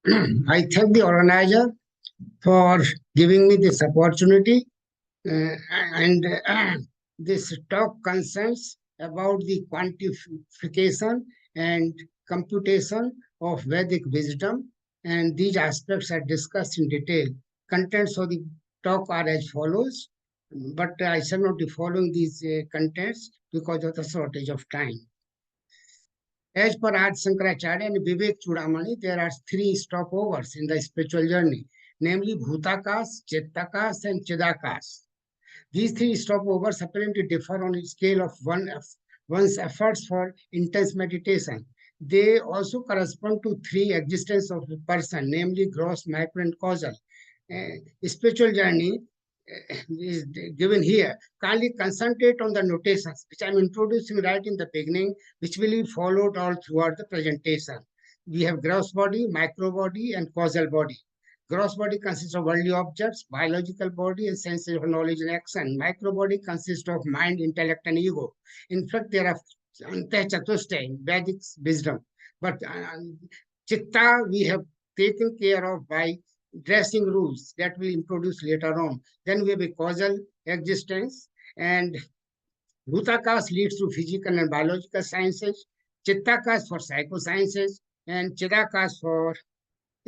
I thank the organizer for giving me this opportunity. And this talk concerns about the quantification and computation of Vedic wisdom, and these aspects are discussed in detail. Contents of the talk are as follows, but I shall not be following these contents because of the shortage of time. As per Adi Shankaracharya and Vivek Chudamani, there are three stopovers in the spiritual journey, namely Bhutakas, Chittakas, and Chidakas. These three stopovers apparently differ on a scale of one's efforts for intense meditation. They also correspond to three existences of a person, namely gross, micro, and causal. Spiritual journey is given here. Kindly concentrate on the notations, which I'm introducing right in the beginning, which will be followed all throughout the presentation. We have gross body, micro body, and causal body. Gross body consists of worldly objects, biological body, and senses of knowledge and action. Micro body consists of mind, intellect, and ego. In fact, there are Anteh Vedic wisdom. But Chitta, we have taken care of by dressing rules that we introduce later on. Then we have a causal existence, and Bhutakas leads to physical and biological sciences, Chittakas for psychosciences, and Chidakas for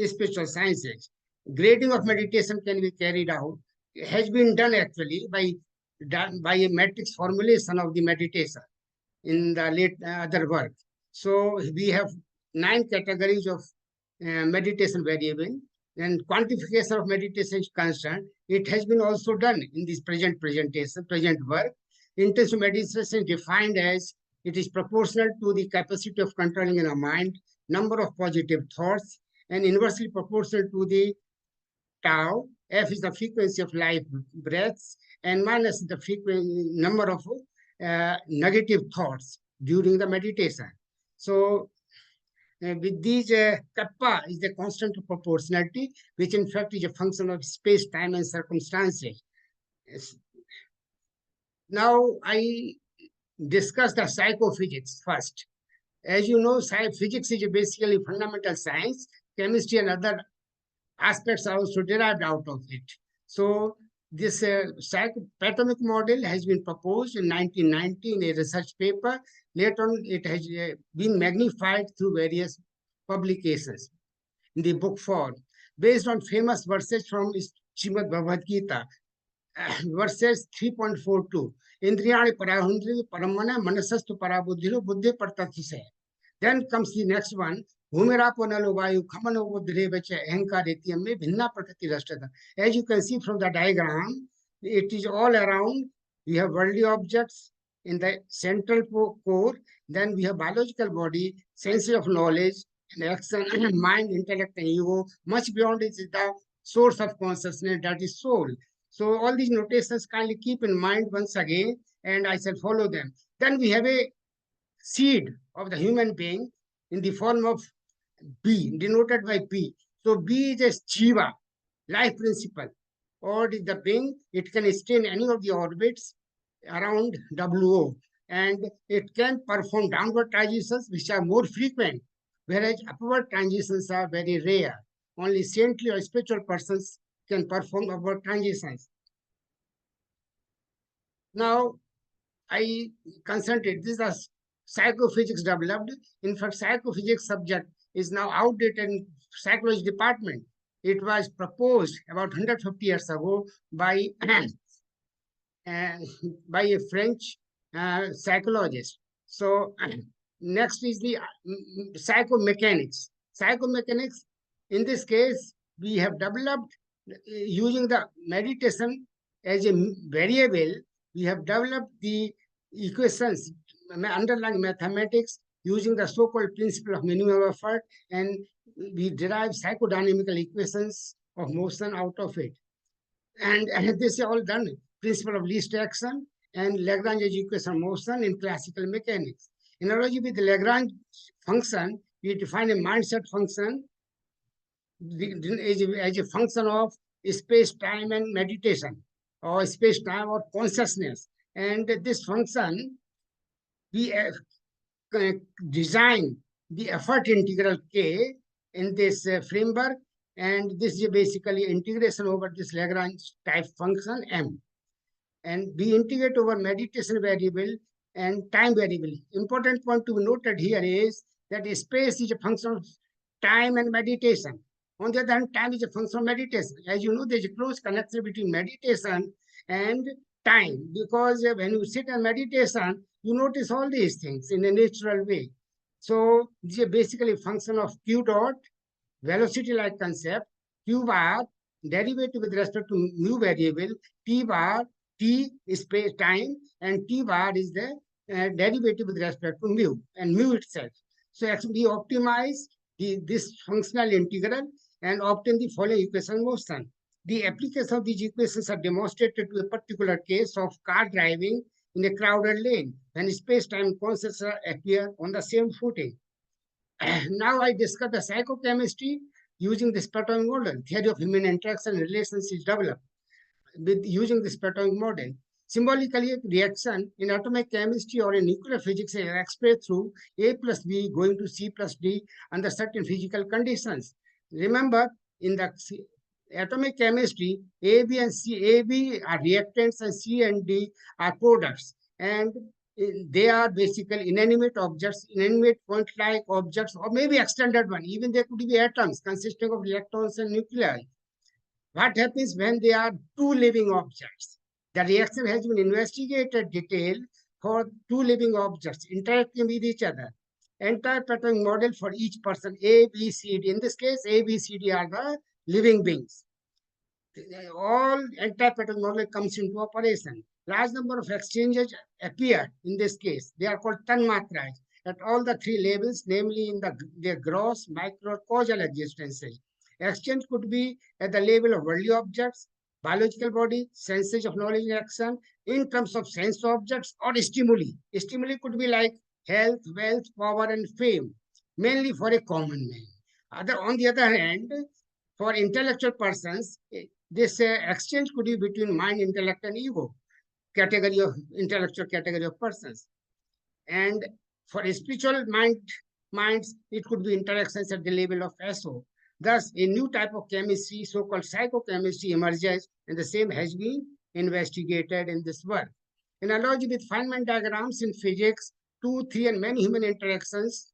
spiritual sciences. Grading of meditation can be carried out, has been done actually by a matrix formulation of the meditation in the late other work. So we have 9 categories of meditation variable, and quantification of meditation is concerned. It has been also done in this present work. Intensive meditation is defined as it is proportional to the capacity of controlling in a mind, number of positive thoughts, and inversely proportional to the tau. F is the frequency of life breaths, and minus the number of negative thoughts during the meditation. So with these, kappa is the constant of proportionality, which in fact is a function of space, time, and circumstances. Now I discuss the psychophysics first. As you know, physics is basically fundamental science. Chemistry and other aspects are also derived out of it. So this psychopathomic model has been proposed in 1990 in a research paper. Later on, it has been magnified through various publications in the book form, based on famous verses from Srimad Bhagavad Gita, verses 3.42. Indriyani parahundri paramana manasastu parabuddhilo buddhi partathuse. Then comes the next one. As you can see from the diagram, it is all around. We have worldly objects in the central core. Then we have biological body, senses of knowledge, and action, mind, intellect, and ego. Much beyond it is the source of consciousness, that is soul. So all these notations kindly keep in mind once again, and I shall follow them. Then we have a seed of the human being in the form of B, denoted by B. So B is a Shiva, life principle, or it is the being. It can stay in any of the orbits around WO, and it can perform downward transitions, which are more frequent, whereas upward transitions are very rare. Only saintly or spiritual persons can perform upward transitions. Now, I concentrate. This is psychophysics developed. In fact, psychophysics subject is now outdated in psychology department. It was proposed about 150 years ago by a French psychologist. So next is the psychomechanics. Psychomechanics, in this case, we have developed using the meditation as a variable. We have developed the equations, underlying mathematics, using the so-called principle of minimum effort, and we derive psychodynamical equations of motion out of it. And this is all done, principle of least action and Lagrange's equation of motion in classical mechanics. In analogy with the Lagrange function, we define a mindset function as a function of space, time, and meditation, or space, time, or consciousness. And this function, we design the effort integral K in this framework, and this is basically integration over this Lagrange type function M. And we integrate over meditation variable and time variable. Important point to be noted here is that space is a function of time and meditation. On the other hand, time is a function of meditation. As you know, there's a close connection between meditation and time, because when you sit in meditation, you notice all these things in a natural way. So this is basically a function of q dot, velocity-like concept, q bar, derivative with respect to mu variable, t bar, t is space time, and t bar is the derivative with respect to mu and mu itself. So actually we optimize this functional integral and obtain the following equation motion. The application of these equations are demonstrated to a particular case of car driving in a crowded lane when space-time concepts appear on the same footing. Now I discuss the psychochemistry using the Platonic model. Theory of human interaction and relations is developed with using this Platonic model. Symbolically, a reaction in atomic chemistry or in nuclear physics is expressed through A plus B going to C plus D under certain physical conditions. Remember, in the atomic chemistry, A, B, and C, A, B are reactants and C and D are products. And they are basically inanimate objects, inanimate point-like objects, or maybe extended one. Even they could be atoms consisting of electrons and nuclei. What happens when they are two living objects? The reaction has been investigated detail for two living objects interacting with each other. Entire pattern model for each person, A, B, C, D. In this case, A, B, C, D are the living beings. All entire pattern model comes into operation. Large number of exchanges appear in this case. They are called tanmatras at all the three levels, namely in the gross, micro, causal existences. Exchange could be at the level of worldly objects, biological body, senses of knowledge and action, in terms of sense objects or stimuli. Stimuli could be like health, wealth, power, and fame, mainly for a common man. On the other hand, for intellectual persons, this exchange could be between mind, intellect, and ego, category of intellectual category of persons. And for spiritual minds, it could be interactions at the level of SO. Thus, a new type of chemistry, so-called psychochemistry, emerges, and the same has been investigated in this work. In analogy with Feynman diagrams in physics, 2, 3, and many human interactions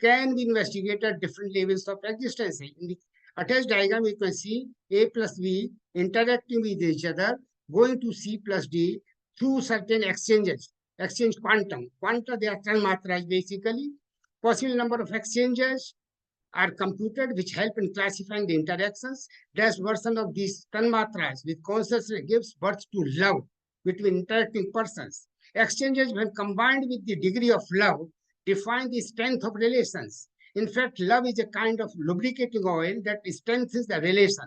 can be investigated at different levels of existence. In the attached diagram, you can see A plus B interacting with each other, going to C plus D through certain exchanges. Exchange quantum. Quanta, they are tanmatras basically. Possible number of exchanges are computed, which help in classifying the interactions. Dash version of these tanmatras with consciousness gives birth to love between interacting persons. Exchanges, when combined with the degree of love, define the strength of relations. In fact, love is a kind of lubricating oil that strengthens the relation.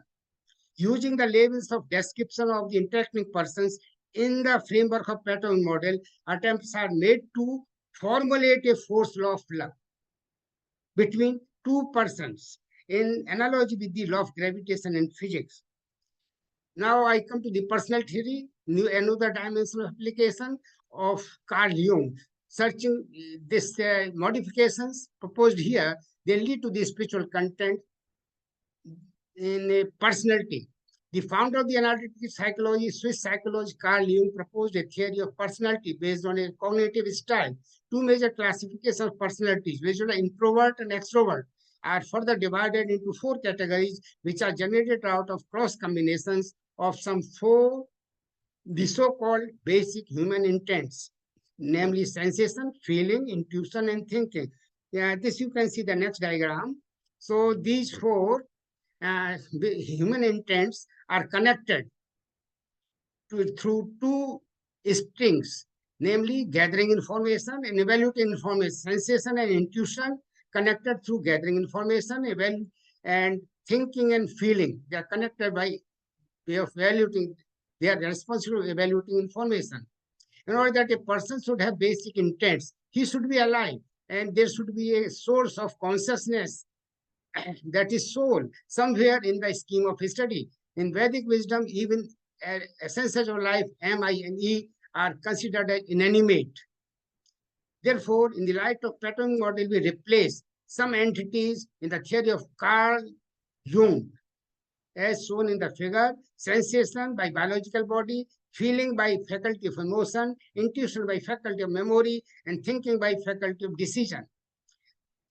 Using the levels of description of the interacting persons in the framework of pattern model, attempts are made to formulate a force law of love between two persons in analogy with the law of gravitation in physics. Now I come to the personal theory, another dimension of application of Carl Jung. Searching this modifications proposed here, they lead to the spiritual content in a personality. The founder of the analytical psychology, Swiss psychologist Carl Jung, proposed a theory of personality based on a cognitive style. Two major classifications of personalities, which are introvert and extrovert, are further divided into four categories, which are generated out of cross combinations of some four, the so-called basic human intents, namely sensation, feeling, intuition, and thinking. This you can see the next diagram. So these four human intents are connected through two strings, namely gathering information and evaluating information. Sensation and intuition connected through gathering information, and thinking and feeling. They are connected by way of evaluating. They are responsible for evaluating information. In order that a person should have basic intents, he should be alive, and there should be a source of consciousness, that is soul, somewhere in the scheme of study. In Vedic wisdom, even essences of life, M, I, and E, are considered as inanimate. Therefore, in the light of pattern model, we replace some entities in the theory of Carl Jung, as shown in the figure: sensation by biological body, feeling by faculty of emotion, intuition by faculty of memory, and thinking by faculty of decision,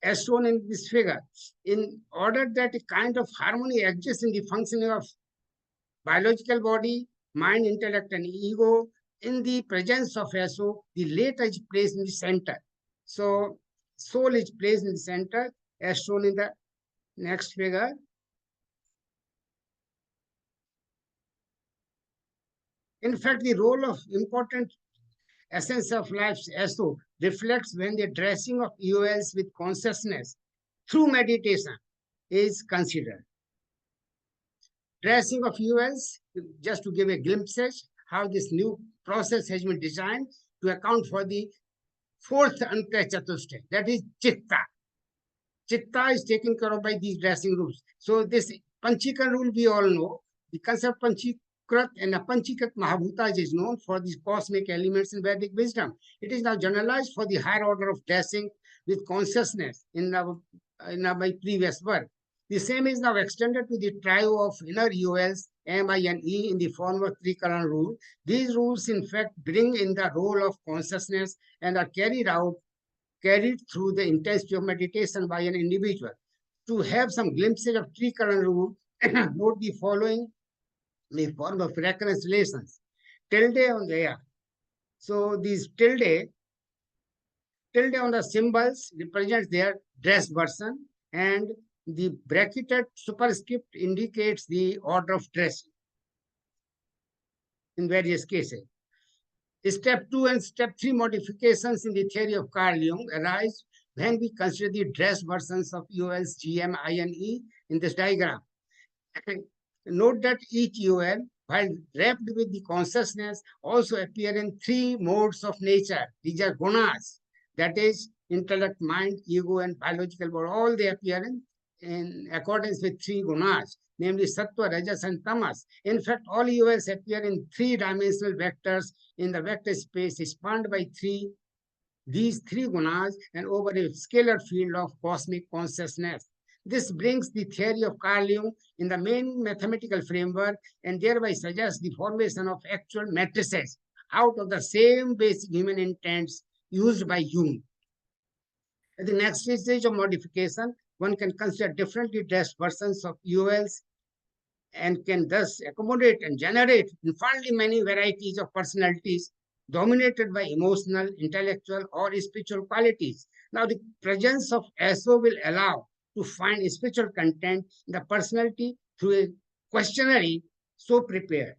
as shown in this figure. In order that a kind of harmony exists in the functioning of biological body, mind, intellect, and ego, in the presence of SO, the latter is placed in the center. So, soul is placed in the center, as shown in the next figure. In fact, the role of important essence of life SO reflects when the dressing of ULs with consciousness through meditation is considered. Dressing of ULs, just to give a glimpse how this new process has been designed to account for the fourth Antarchatushtay, that is Chitta. Chitta is taken care of by these dressing rules. So this Panchika rule we all know. The concept Panchikrat and Apanchikat Mahabhutas is known for these cosmic elements in Vedic wisdom. It is now generalized for the higher order of dressing with consciousness in my previous work. The same is now extended to the trio of inner ULs, M, I, and E in the form of three-karan rule. These rules, in fact, bring in the role of consciousness and are carried through the intensity of meditation by an individual. To have some glimpses of three-karan rule, note the following in the form of recurrence relations. Tilde on the air. So these tilde on the symbols represents their dress version, and the bracketed superscript indicates the order of dressing in various cases. Step 2 and Step 3 modifications in the theory of Carl Jung arise when we consider the dress versions of ULs, GM, I, and E in this diagram. Note that each UL, while wrapped with the consciousness, also appear in three modes of nature. These are gunas, that is, intellect, mind, ego, and biological body. All they appear in accordance with three gunas, namely sattva, rajas, and tamas. In fact, all ULs appear in three-dimensional vectors in the vector space spanned by these three gunas and over a scalar field of cosmic consciousness. This brings the theory of Carl Jung in the main mathematical framework and thereby suggests the formation of actual matrices out of the same basic human intents used by Jung. At the next stage of modification, one can consider differently dressed versions of ULs and can thus accommodate and generate infinitely many varieties of personalities dominated by emotional, intellectual, or spiritual qualities. Now, the presence of SO will allow to find spiritual content in the personality through a questionnaire so prepared.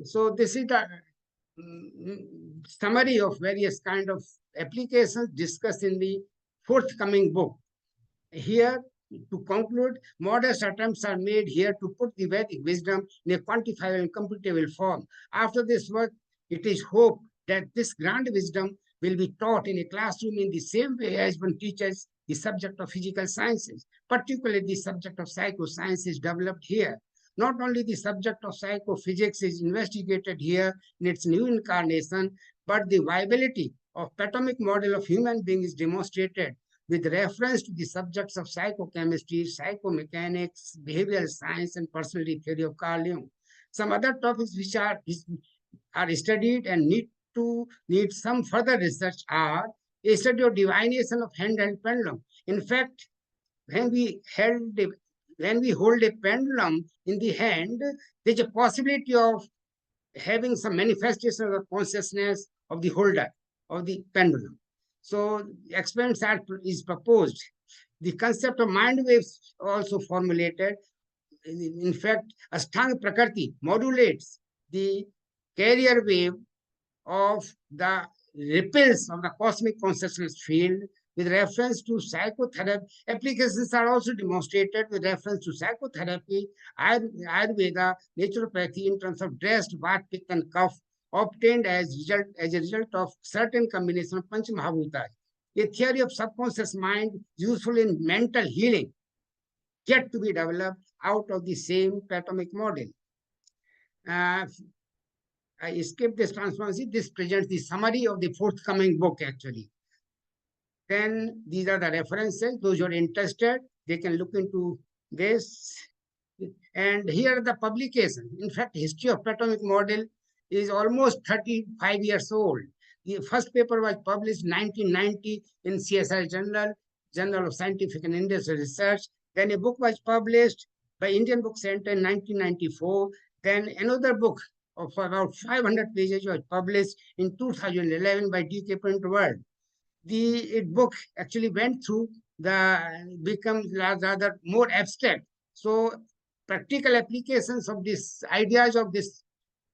So this is the summary of various kind of applications discussed in the forthcoming book. Here, to conclude, modest attempts are made here to put the Vedic wisdom in a quantifiable and computable form. After this work, it is hoped that this grand wisdom will be taught in a classroom in the same way as one teaches the subject of physical sciences, particularly the subject of psychoscience is developed here. Not only the subject of psychophysics is investigated here in its new incarnation, but the viability of atomic model of human being is demonstrated with reference to the subjects of psychochemistry, psychomechanics, behavioral science, and personality theory of Carl Jung. Some other topics which are studied and need some further research are a study of divination of handheld pendulum. In fact, when we hold a pendulum in the hand, there's a possibility of having some manifestation of consciousness of the holder of the pendulum. So experiments is proposed. The concept of mind waves also formulated. In fact, Ashtanga Prakriti modulates the carrier wave of the ripples of the cosmic consciousness field with reference to psychotherapy. Applications are also demonstrated with reference to psychotherapy, Ayurveda, naturopathy in terms of dressed, vat, pitta, and cough, obtained as a result of certain combination of Panch Mahabhutas. A theory of subconscious mind useful in mental healing, yet to be developed out of the same atomic model. I skipped this transparency. This presents the summary of the forthcoming book, actually. Then these are the references. Those who are interested, they can look into this. And here are the publication. In fact, history of atomic model is almost 35 years old. The first paper was published 1990 in CSI Journal, Journal of Scientific and Industrial Research. Then a book was published by Indian Book Center in 1994. Then another book of about 500 pages was published in 2011 by D.K. Print World. The book actually went through the becomes rather more abstract. So practical applications of these ideas of this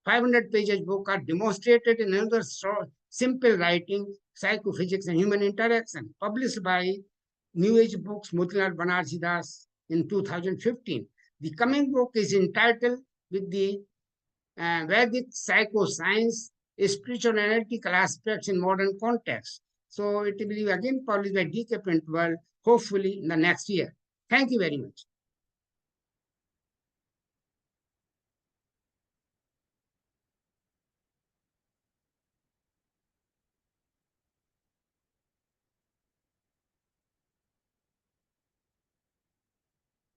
500 pages book are demonstrated in another short, simple writing, Psychophysics and Human Interaction, published by New Age Books, Motilal Banarsidass in 2015. The coming book is entitled with the Vedic psychoscience, spiritual analytical aspects in modern context. So it will be again published by DK Print World, hopefully in the next year. Thank you very much.